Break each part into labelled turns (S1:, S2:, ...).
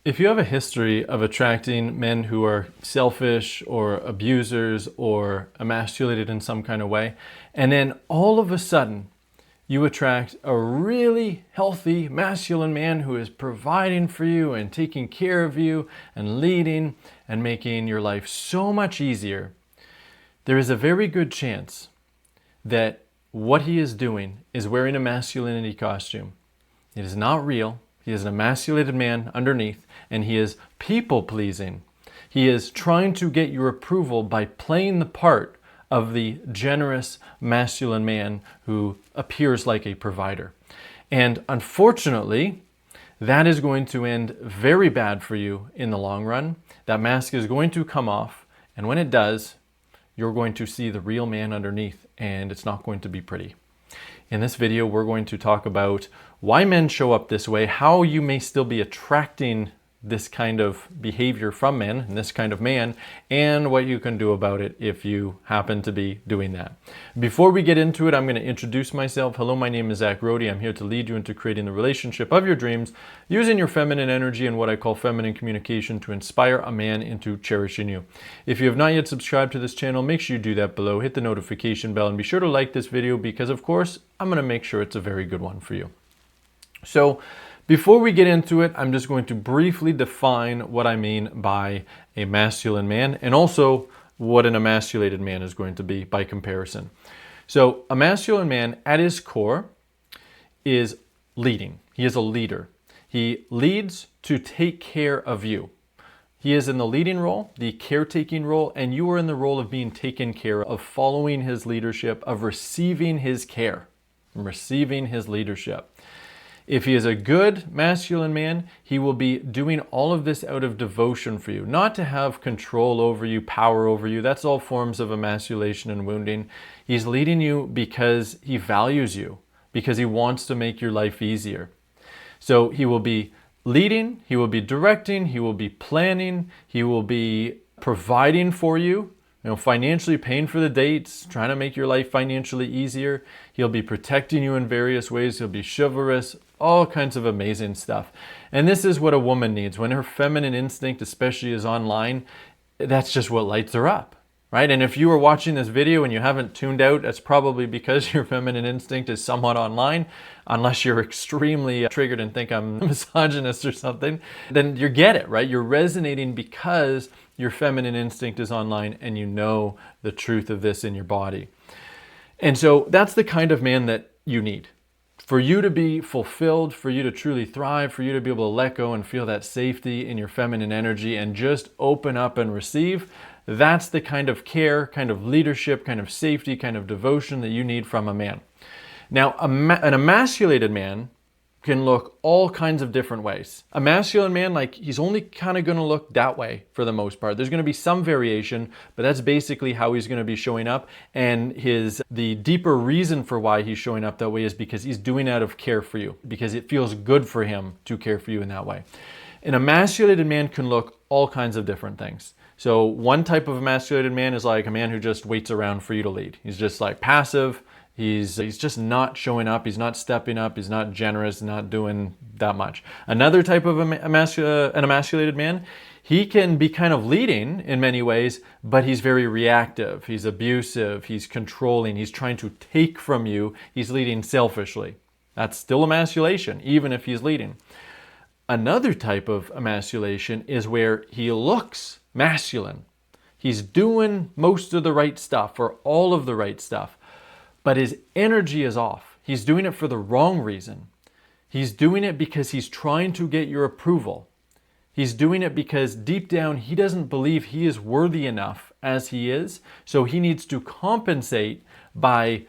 S1: If you have a history of attracting men who are selfish or abusers or emasculated in some kind of way, and then all of a sudden you attract a really healthy masculine man who is providing for you and taking care of you and leading and making your life so much easier, there is a very good chance that what he is doing is wearing a masculinity costume. It is not real. He is an emasculated man underneath, and he is people-pleasing. He is trying to get your approval by playing the part of the generous masculine man who appears like a provider. And unfortunately, that is going to end very bad for you in the long run. That mask is going to come off, and when it does, you're going to see the real man underneath, and it's not going to be pretty. In this video, we're going to talk about why men show up this way, how you may still be attracting this kind of behavior from men and this kind of man, and what you can do about it if you happen to be doing that. Before we get into it, I'm going to introduce myself. Hello, my name is Zach Rohde. I'm here to lead you into creating the relationship of your dreams using your feminine energy and what I call feminine communication to inspire a man into cherishing you. If you have not yet subscribed to this channel, make sure you do that below. Hit the notification bell and be sure to like this video because, of course, I'm going to make sure it's a very good one for you. So, before we get into it, I'm just going to briefly define what I mean by a masculine man and also what an emasculated man is going to be by comparison. So a masculine man at his core is leading. He is a leader. He leads to take care of you. He is in the leading role, the caretaking role, and you are in the role of being taken care of following his leadership, of receiving his care, receiving his leadership. If he is a good masculine man, he will be doing all of this out of devotion for you, not to have control over you, power over you. That's all forms of emasculation and wounding. He's leading you because he values you, because he wants to make your life easier. So he will be leading, he will be directing, he will be planning, he will be providing for you. Financially paying for the dates, trying to make your life financially easier. He'll be protecting you in various ways. He'll be chivalrous, all kinds of amazing stuff. And this is what a woman needs. When her feminine instinct especially is online, that's just what lights her up, right? And if you are watching this video and you haven't tuned out, that's probably because your feminine instinct is somewhat online, unless you're extremely triggered and think I'm a misogynist or something, then you get it, right? You're resonating because your feminine instinct is online and you know the truth of this in your body. And so that's the kind of man that you need. For you to be fulfilled, for you to truly thrive, for you to be able to let go and feel that safety in your feminine energy and just open up and receive, that's the kind of care, kind of leadership, kind of safety, kind of devotion that you need from a man. Now, an emasculated man can look all kinds of different ways. A masculine man, he's only kind of going to look that way for the most part. There's going to be some variation, but that's basically how he's going to be showing up. And the deeper reason for why he's showing up that way is because he's doing out of care for you, because it feels good for him to care for you in that way. An emasculated man can look all kinds of different things. So one type of emasculated man is like a man who just waits around for you to lead. He's just like passive. He's just not showing up. He's not stepping up. He's not generous, not doing that much. Another type of an emasculated man, he can be kind of leading in many ways, but he's very reactive. He's abusive. He's controlling. He's trying to take from you. He's leading selfishly. That's still emasculation, even if he's leading. Another type of emasculation is where he looks masculine. He's doing most of the right stuff or all of the right stuff, but his energy is off. He's doing it for the wrong reason. He's doing it because he's trying to get your approval. He's doing it because deep down he doesn't believe he is worthy enough as he is, so he needs to compensate by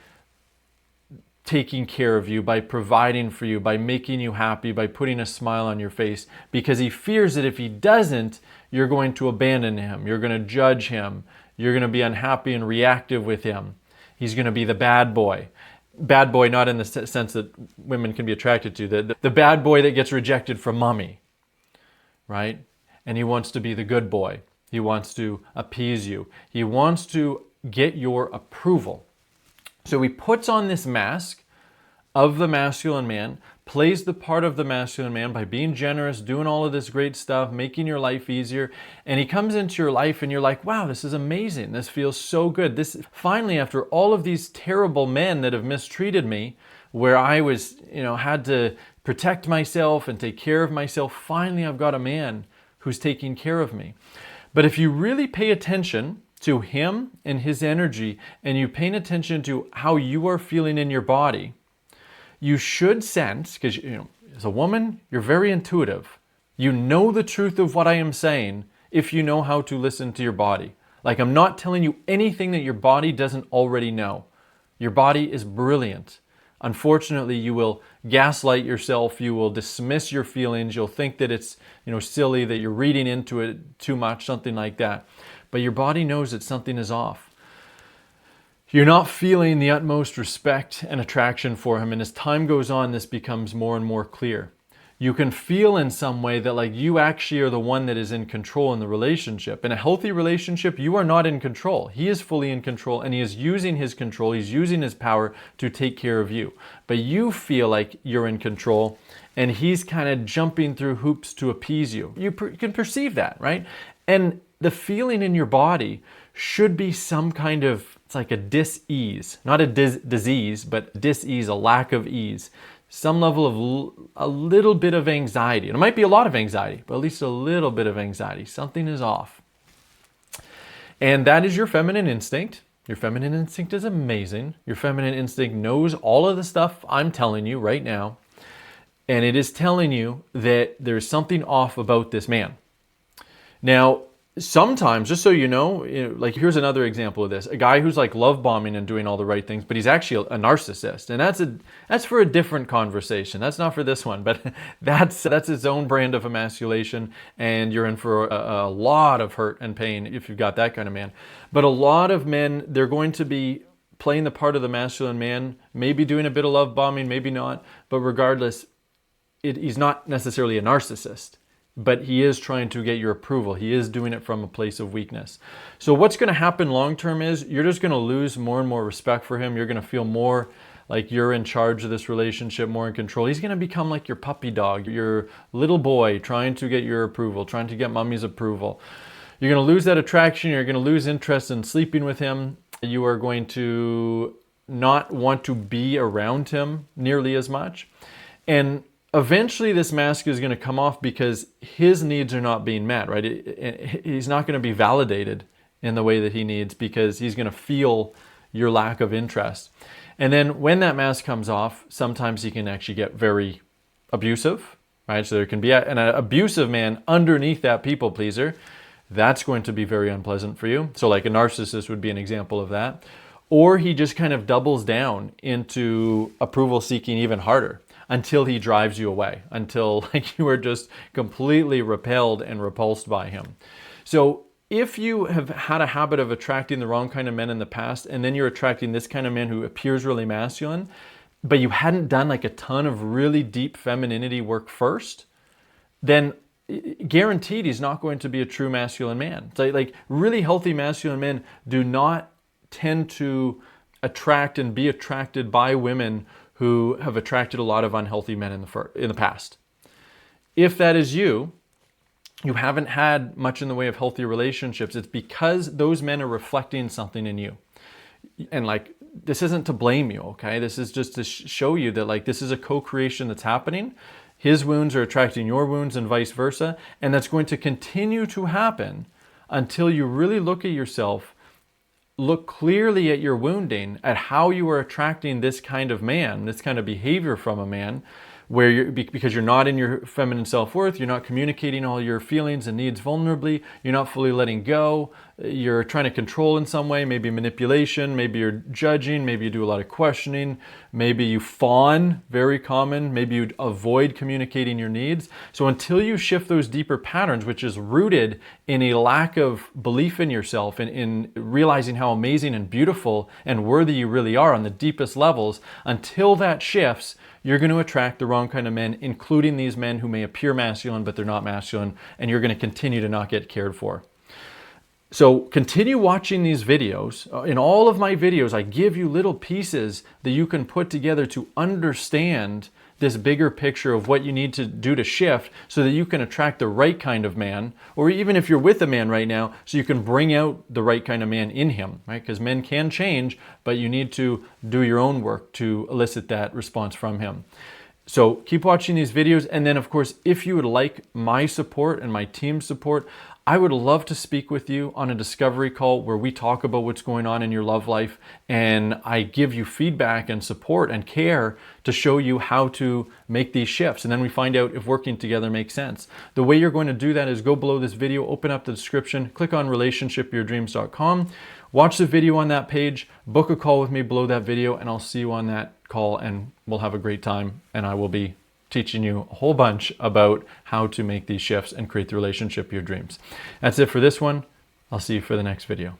S1: taking care of you, by providing for you, by making you happy, by putting a smile on your face, because he fears that if he doesn't, you're going to abandon him, you're going to judge him, you're going to be unhappy and reactive with him. He's going to be the bad boy. Bad boy not in the sense that women can be attracted to, the bad boy that gets rejected from mommy, right? And he wants to be the good boy. He wants to appease you. He wants to get your approval. So he puts on this mask of the masculine man, plays the part of the masculine man by being generous, doing all of this great stuff, making your life easier. And he comes into your life and you're like, wow, this is amazing. This feels so good. This finally, after all of these terrible men that have mistreated me, where I was, had to protect myself and take care of myself, finally I've got a man who's taking care of me. But if you really pay attention to him and his energy, and you pay attention to how you are feeling in your body, you should sense, because as a woman, you're very intuitive. You know the truth of what I am saying if you know how to listen to your body. Like, I'm not telling you anything that your body doesn't already know. Your body is brilliant. Unfortunately, you will gaslight yourself. You will dismiss your feelings. You'll think that it's silly, that you're reading into it too much, something like that. But your body knows that something is off. You're not feeling the utmost respect and attraction for him. And as time goes on, this becomes more and more clear. You can feel in some way that like you actually are the one that is in control in the relationship. In a healthy relationship, you are not in control. He is fully in control, and he is using his control. He's using his power to take care of you. But you feel like you're in control, and he's kind of jumping through hoops to appease you. You can perceive that, right? And the feeling in your body should be some kind of, it's like a dis-ease, not a disease, but dis-ease, a lack of ease. Some level of a little bit of anxiety. And it might be a lot of anxiety, but at least a little bit of anxiety. Something is off. And that is your feminine instinct. Your feminine instinct is amazing. Your feminine instinct knows all of the stuff I'm telling you right now. And it is telling you that there's something off about this man. Now, sometimes, just so you know, like here's another example of this. A guy who's like love bombing and doing all the right things, but he's actually a narcissist. And that's for a different conversation. That's not for this one, but that's its own brand of emasculation, and you're in for a lot of hurt and pain if you've got that kind of man. But a lot of men, they're going to be playing the part of the masculine man, maybe doing a bit of love bombing, maybe not, but regardless, he's not necessarily a narcissist. But he is trying to get your approval. He is doing it from a place of weakness. So what's going to happen long term is you're just going to lose more and more respect for him. You're going to feel more like you're in charge of this relationship, more in control. He's going to become like your puppy dog, your little boy trying to get your approval, trying to get mommy's approval. You're going to lose that attraction. You're going to lose interest in sleeping with him. You are going to not want to be around him nearly as much. And eventually this mask is going to come off because his needs are not being met, right? He's not going to be validated in the way that he needs because he's going to feel your lack of interest. And then when that mask comes off, sometimes he can actually get very abusive, right? So there can be an abusive man underneath that people pleaser. That's going to be very unpleasant for you. So like a narcissist would be an example of that. Or he just kind of doubles down into approval seeking even harder, until he drives you away, until like you are just completely repelled and repulsed by him. So if you have had a habit of attracting the wrong kind of men in the past, and then you're attracting this kind of man who appears really masculine, but you hadn't done like a ton of really deep femininity work first, then guaranteed he's not going to be a true masculine man. So like really healthy masculine men do not tend to attract and be attracted by women who have attracted a lot of unhealthy men in the past. If that is you, you haven't had much in the way of healthy relationships. It's because those men are reflecting something in you. And like, this isn't to blame you, okay? This is just to show you that like this is a co-creation that's happening. His wounds are attracting your wounds and vice versa. And that's going to continue to happen until you really look at yourself, look clearly at your wounding, at how you are attracting this kind of man, this kind of behavior from a man, where because you're not in your feminine self-worth, you're not communicating all your feelings and needs vulnerably, you're not fully letting go, you're trying to control in some way, maybe manipulation, maybe you're judging, maybe you do a lot of questioning, maybe you fawn, very common, maybe you avoid communicating your needs. So until you shift those deeper patterns, which is rooted in a lack of belief in yourself and in realizing how amazing and beautiful and worthy you really are on the deepest levels, until that shifts, you're going to attract the wrong kind of men, including these men who may appear masculine, but they're not masculine, and you're going to continue to not get cared for. So continue watching these videos. In all of my videos, I give you little pieces that you can put together to understand this bigger picture of what you need to do to shift so that you can attract the right kind of man, or even if you're with a man right now, so you can bring out the right kind of man in him, right? Because men can change, but you need to do your own work to elicit that response from him. So keep watching these videos. And then of course, if you would like my support and my team's support, I would love to speak with you on a discovery call where we talk about what's going on in your love life and I give you feedback and support and care to show you how to make these shifts. And then we find out if working together makes sense. The way you're going to do that is go below this video, open up the description, click on relationshipyourdreams.com, watch the video on that page, book a call with me below that video, and I'll see you on that call and we'll have a great time. And I will be teaching you a whole bunch about how to make these shifts and create the relationship of your dreams. That's it for this one. I'll see you for the next video.